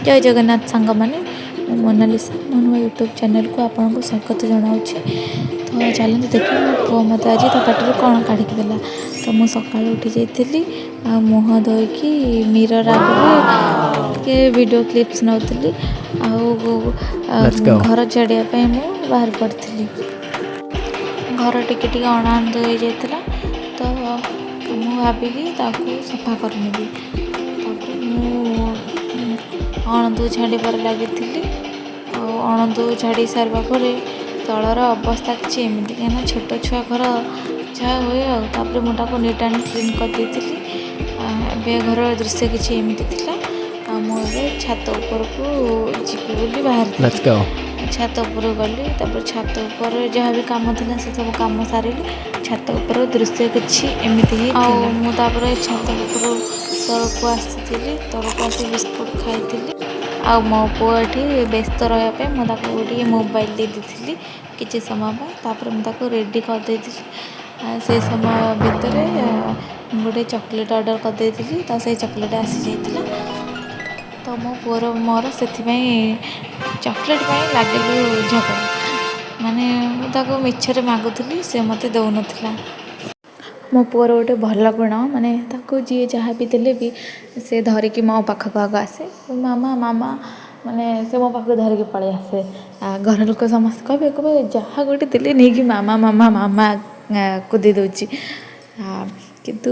जय जगन्नाथ सांग मैंने मोनालिसा मो नुआ यूट्यूब चैनल को आपको स्वागत जनाऊँगी। तो चलते देखिए मो पु मत आज ता पाटर कौन काढ़िकी देला। तो मुझे सका उठी जाइली मुह धोईकी मिरर आगे टे video clips Nauli Let's go. घर झाड़ियाँ मुझे बाहर पड़ी घर टिके अणाण हो जाता। तो मुझे भाविली सफा करनेबी अणदू झाड़बार लगी अणदू झाड़ी सारा पर तलर अवस्था किसी एमती कहीं छोट छुआ घर जहाँ हुए आपर मुझे नीट एंड क्लीन करदे घर दृश्य किसी एमती मुझे छात उपर को जी बाहर Let's go. छात उपर गली छात उपर जहाँ भी कम था से सब कम सारे छात उपर दृश्य किसी एमती मुझे छात उपर तौक आसी तौक आसी बिस्कुट खाई मो पुआ ये व्यस्त रहा मुझे गोटे मोबाइल दे दी किसी समय तापर मुझे रेडी करदे से समय भितर गोटे चॉकलेट ऑर्डर करदे तो से चॉकलेट आसी जाइए। तो मो पुअर मोर से चॉकलेट लगे झगड़ा माने मुझे मिछरे मागुली से मत दौन मो पुअर गोटे भल गुण माने जी जहाँ भी देले भी से धरिकी मो पाखक आग आसे मामा मामा माने से मो पाख धरिकी पलि आसे घर लोक समस्त कहे कहे जहाँ गोटे देले नहीं कि मामा मामा मामा कुदी दूची किंतु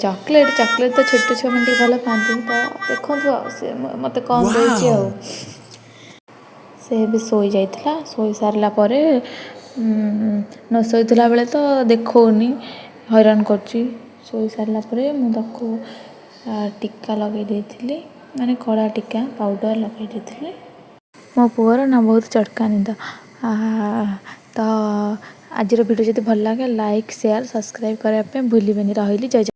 चॉकलेट चॉकलेट तो छोटे छुआ मैंने भल पाती तो देखो मत कौन दूची से भी सोई जाइथिला सोई सारला परे न शोला बेले तो देखनी हैरान करची शोई सारला परे मुझे टीका लगे देती माने कड़ा टीका पाउडर लगे देती मो पुअर ना बहुत चटका निद तो आज वीडियो जब भल लगे लाइक शेयर सब्सक्राइब करने भूल रही। जय